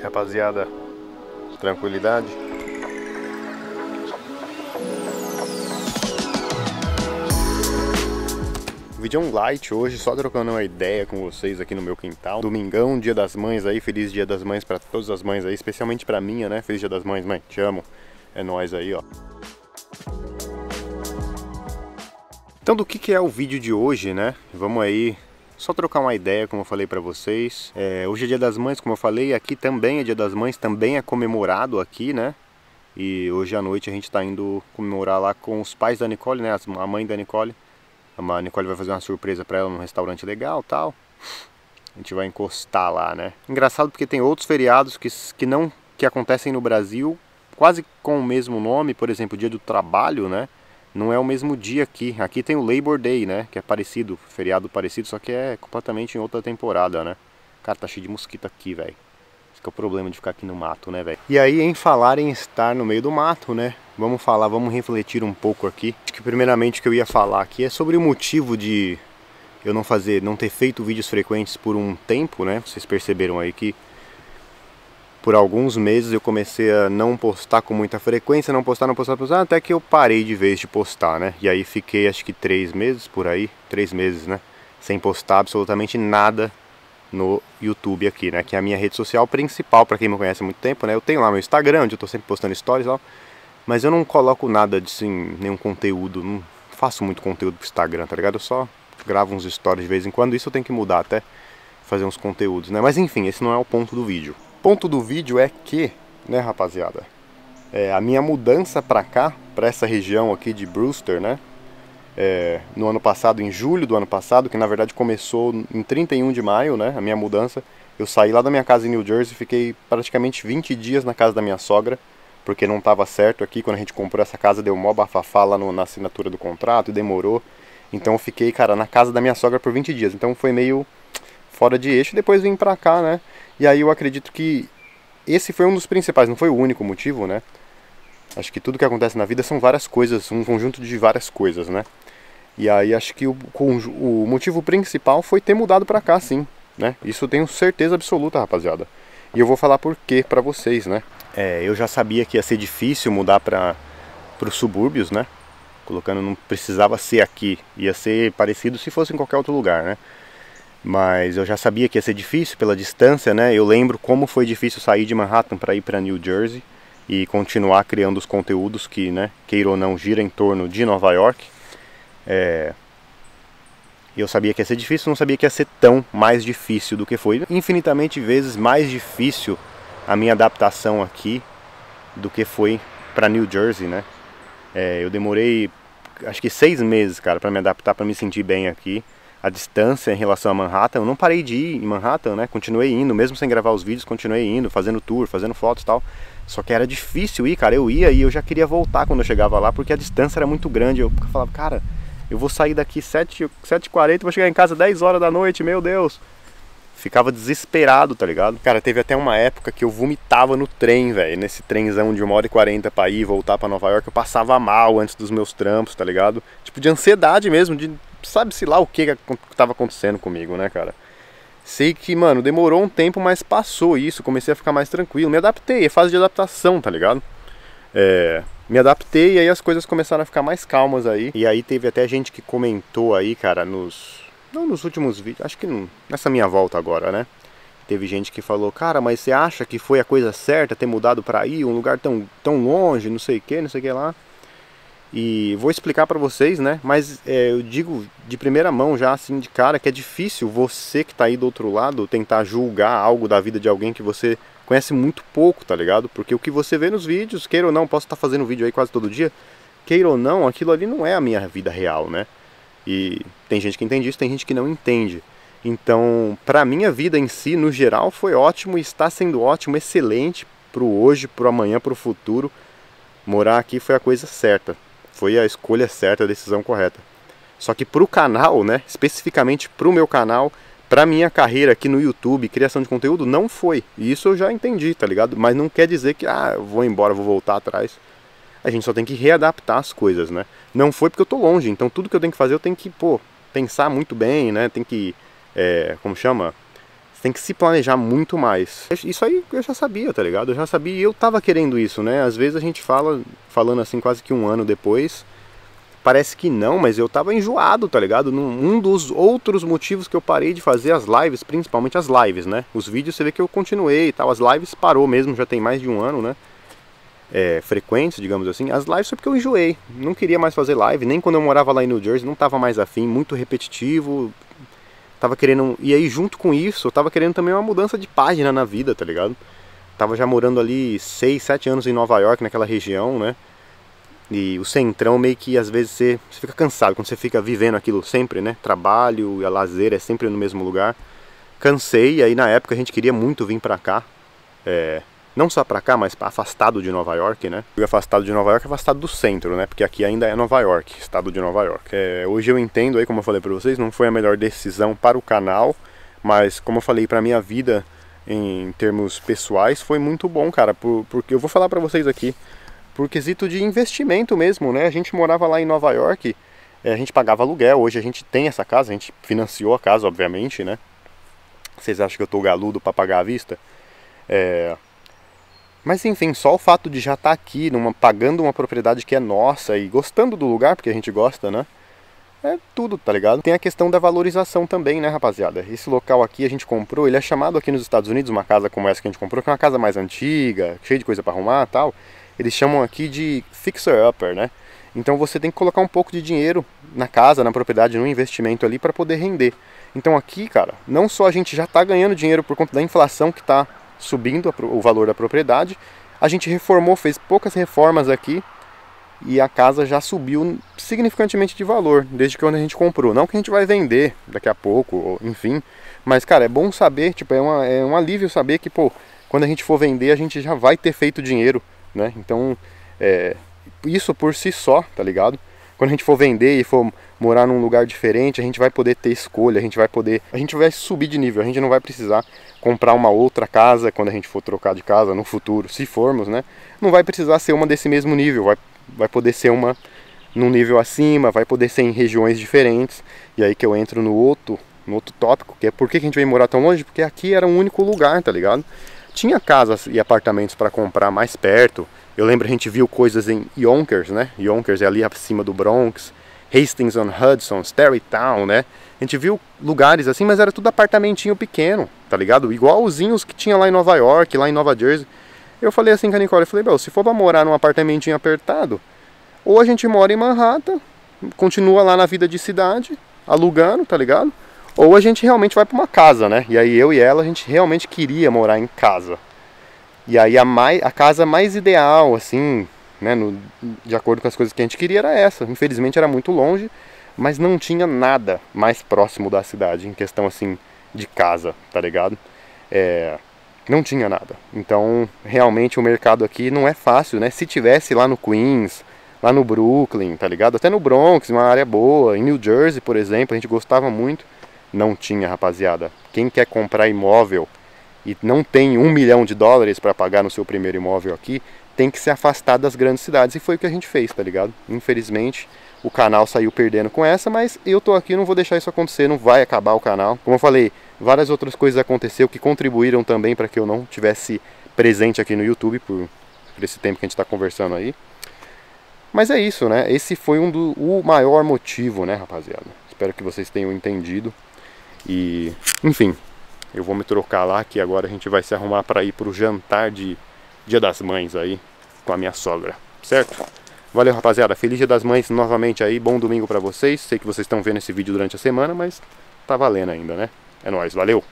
Rapaziada, tranquilidade. O vídeo é um light hoje, só trocando uma ideia com vocês aqui no meu quintal. Domingão, dia das mães aí, feliz dia das mães pra todas as mães aí, especialmente pra minha, né? Feliz dia das mães, mãe, te amo. É nóis aí, ó. Então, do que é o vídeo de hoje, né? Vamos aí só trocar uma ideia, como eu falei pra vocês. Hoje é dia das mães, como eu falei, aqui também é dia das mães, também é comemorado aqui, né? E hoje à noite a gente tá indo comemorar lá com os pais da Nicole, né? A mãe da Nicole. A Nicole vai fazer uma surpresa pra ela num restaurante legal e tal. A gente vai encostar lá, né? Engraçado porque tem outros feriados que acontecem no Brasil quase com o mesmo nome. Por exemplo, o dia do trabalho, né? Não é o mesmo dia aqui. Aqui tem o Labor Day, né? Que é parecido, feriado parecido, só que é completamente em outra temporada, né? Cara, tá cheio de mosquito aqui, velho. Esse que é o problema de ficar aqui no mato, né, velho? E aí, em falar em estar no meio do mato, né? Vamos refletir um pouco aqui. Acho que primeiramente o que eu ia falar aqui é sobre o motivo de eu não ter feito vídeos frequentes por um tempo, né? Vocês perceberam aí que por alguns meses eu comecei a não postar com muita frequência, não postar, até que eu parei de vez de postar, né? E aí fiquei acho que 3 meses por aí, 3 meses, né? Sem postar absolutamente nada no YouTube aqui, né? Que é a minha rede social principal, pra quem me conhece há muito tempo, né? Eu tenho lá meu Instagram, onde eu tô sempre postando stories e tal. Mas eu não coloco nada de assim, nenhum conteúdo, não faço muito conteúdo pro Instagram, tá ligado? Eu só gravo uns stories de vez em quando, isso eu tenho que mudar até, fazer uns conteúdos, né? Mas enfim, esse não é o ponto do vídeo. O ponto do vídeo é que, né, rapaziada, a minha mudança pra cá, pra essa região aqui de Brewster, né? No ano passado, em julho do ano passado, que na verdade começou em 31 de maio, né? A minha mudança, eu saí lá da minha casa em New Jersey, fiquei praticamente 20 dias na casa da minha sogra, porque não estava certo aqui. Quando a gente comprou essa casa deu mó bafafá lá na assinatura do contrato e demorou. Então eu fiquei, cara, na casa da minha sogra por 20 dias. Então foi meio fora de eixo. Depois vim pra cá, né? E aí eu acredito que esse foi um dos principais, não foi o único motivo, né? Acho que tudo que acontece na vida são várias coisas, um conjunto de várias coisas, né? E aí acho que o motivo principal foi ter mudado pra cá, sim, né? Isso eu tenho certeza absoluta, rapaziada. E eu vou falar por quê pra vocês, né? Eu já sabia que ia ser difícil mudar para os subúrbios, né? Colocando, não precisava ser aqui, ia ser parecido se fosse em qualquer outro lugar, né? Mas eu já sabia que ia ser difícil pela distância, né? Eu lembro como foi difícil sair de Manhattan para ir para New Jersey e continuar criando os conteúdos que, né, queira ou não, gira em torno de Nova York. Eu sabia que ia ser difícil, não sabia que ia ser tão mais difícil do que foi. Infinitamente vezes mais difícil a minha adaptação aqui do que foi para New Jersey, né? Eu demorei acho que 6 meses, cara, para me adaptar, para me sentir bem aqui. A distância em relação a Manhattan, eu não parei de ir em Manhattan, né? Continuei indo, mesmo sem gravar os vídeos, continuei indo, fazendo tour, fazendo fotos e tal. Só que era difícil ir, cara. Eu ia e eu já queria voltar quando eu chegava lá, porque a distância era muito grande. Eu falava, cara, eu vou sair daqui 7h40, vou chegar em casa 10 horas da noite, meu Deus. Ficava desesperado, tá ligado? Cara, teve até uma época que eu vomitava no trem, velho. Nesse trenzão de 1h40 pra ir e voltar pra Nova York, eu passava mal antes dos meus trampos, tá ligado? Tipo, de ansiedade mesmo, de sabe-se lá o que tava acontecendo comigo, né, cara? Sei que, mano, demorou um tempo, mas passou isso, comecei a ficar mais tranquilo. Me adaptei, é fase de adaptação, tá ligado? Me adaptei e aí as coisas começaram a ficar mais calmas aí. E aí teve até gente que comentou aí, cara, não nos últimos vídeos, acho que nessa minha volta agora, né? Teve gente que falou, cara, mas você acha que foi a coisa certa ter mudado pra aí, um lugar tão longe, não sei o que lá. E vou explicar pra vocês, né? Mas eu digo de primeira mão já, assim, de cara, que é difícil você que tá aí do outro lado tentar julgar algo da vida de alguém que você conhece muito pouco, tá ligado? Porque o que você vê nos vídeos, queira ou não, posso estar fazendo vídeo aí quase todo dia, queira ou não, aquilo ali não é a minha vida real, né? E tem gente que entende isso, tem gente que não entende. Então, pra minha vida em si, no geral, foi ótimo e está sendo ótimo, excelente pro hoje, pro amanhã, pro futuro. Morar aqui foi a coisa certa, foi a escolha certa, a decisão correta. Só que pro canal, né, especificamente pro meu canal, pra minha carreira aqui no YouTube, criação de conteúdo, não foi. E isso eu já entendi, tá ligado? Mas não quer dizer que, eu vou embora, vou voltar atrás. A gente só tem que readaptar as coisas, né? Não foi porque eu tô longe, então tudo que eu tenho que fazer eu tenho que, pensar muito bem, né? Tem que, como chama? tem que se planejar muito mais. Isso aí eu já sabia, tá ligado? Eu já sabia e eu tava querendo isso, né? Às vezes a gente falando assim quase que um ano depois, parece que não, mas eu tava enjoado, tá ligado? Um dos outros motivos que eu parei de fazer as lives, principalmente as lives, né? Os vídeos você vê que eu continuei e tal, as lives parou mesmo, já tem mais de um ano, né? Frequentes, digamos assim. As lives foi porque eu enjoei, não queria mais fazer live, nem quando eu morava lá em New Jersey, não tava mais afim, muito repetitivo, tava querendo, e aí junto com isso, eu tava querendo também uma mudança de página na vida, tá ligado? Tava já morando ali 6, 7 anos em Nova York, naquela região, né? E o centrão meio que às vezes você fica cansado quando você fica vivendo aquilo sempre, né? Trabalho e a lazer é sempre no mesmo lugar. Cansei, e aí na época a gente queria muito vir pra cá. Não só pra cá, mas afastado de Nova York, né? Afastado de Nova York, afastado do centro, né? Porque aqui ainda é Nova York, estado de Nova York. Hoje eu entendo aí, como eu falei pra vocês, não foi a melhor decisão para o canal, mas como eu falei, pra minha vida, em termos pessoais, foi muito bom, cara. Porque eu vou falar pra vocês aqui, por quesito de investimento mesmo, né? A gente morava lá em Nova York, a gente pagava aluguel, hoje a gente tem essa casa, a gente financiou a casa, obviamente, né? Vocês acham que eu tô galudo pra pagar à vista? Mas enfim, só o fato de já estar aqui, pagando uma propriedade que é nossa e gostando do lugar, porque a gente gosta, né? É tudo, tá ligado? Tem a questão da valorização também, né, rapaziada? Esse local aqui a gente comprou, ele é chamado aqui nos Estados Unidos, uma casa como essa que a gente comprou, que é uma casa mais antiga, cheia de coisa pra arrumar e tal. Eles chamam aqui de fixer-upper, né? Então você tem que colocar um pouco de dinheiro na casa, na propriedade, no investimento ali para poder render. Então aqui, cara, não só a gente já tá ganhando dinheiro por conta da inflação que tá subindo o valor da propriedade, a gente reformou, fez poucas reformas aqui e a casa já subiu significantemente de valor desde que quando a gente comprou. Não que a gente vai vender daqui a pouco, enfim, mas cara, é bom saber, tipo, é um alívio saber que, pô, quando a gente for vender a gente já vai ter feito dinheiro, né? Então, isso por si só, tá ligado? Quando a gente for vender e for morar num lugar diferente, a gente vai poder ter escolha, a gente vai subir de nível, a gente não vai precisar comprar uma outra casa quando a gente for trocar de casa no futuro, se formos, né? Não vai precisar ser uma desse mesmo nível, vai poder ser uma num nível acima, vai poder ser em regiões diferentes. E aí que eu entro no outro tópico, que é por que a gente veio morar tão longe? Porque aqui era um único lugar, tá ligado? Tinha casas e apartamentos para comprar mais perto. Eu lembro, a gente viu coisas em Yonkers, né? Yonkers é ali acima do Bronx, Hastings-on-Hudson, Tarrytown, né? A gente viu lugares assim, mas era tudo apartamentinho pequeno, tá ligado? Igualzinhos que tinha lá em Nova York, lá em Nova Jersey. Eu falei assim com a Nicole, eu falei, se for pra morar num apartamentinho apertado, ou a gente mora em Manhattan, continua lá na vida de cidade, alugando, tá ligado? Ou a gente realmente vai pra uma casa, né? E aí eu e ela, a gente realmente queria morar em casa. E aí a casa mais ideal, assim, né, de acordo com as coisas que a gente queria, era essa. Infelizmente era muito longe, mas não tinha nada mais próximo da cidade, em questão, assim, de casa, tá ligado? Não tinha nada. Então, realmente, o mercado aqui não é fácil, né? Se tivesse lá no Queens, lá no Brooklyn, tá ligado? Até no Bronx, uma área boa. Em New Jersey, por exemplo, a gente gostava muito. Não tinha, rapaziada. Quem quer comprar imóvel e não tem $1 milhão para pagar no seu primeiro imóvel aqui, tem que se afastar das grandes cidades. E foi o que a gente fez, tá ligado? Infelizmente, o canal saiu perdendo com essa, mas eu tô aqui, não vou deixar isso acontecer, não vai acabar o canal. Como eu falei, várias outras coisas aconteceram que contribuíram também para que eu não tivesse presente aqui no YouTube por esse tempo que a gente tá conversando aí. Mas é isso, né? Esse foi o maior motivo, né, rapaziada? Espero que vocês tenham entendido. E, enfim, eu vou me trocar lá, que agora a gente vai se arrumar para ir pro jantar de Dia das Mães aí com a minha sogra, certo? Valeu, rapaziada, feliz Dia das Mães novamente aí, bom domingo pra vocês. Sei que vocês estão vendo esse vídeo durante a semana, mas tá valendo ainda, né? É nóis, valeu!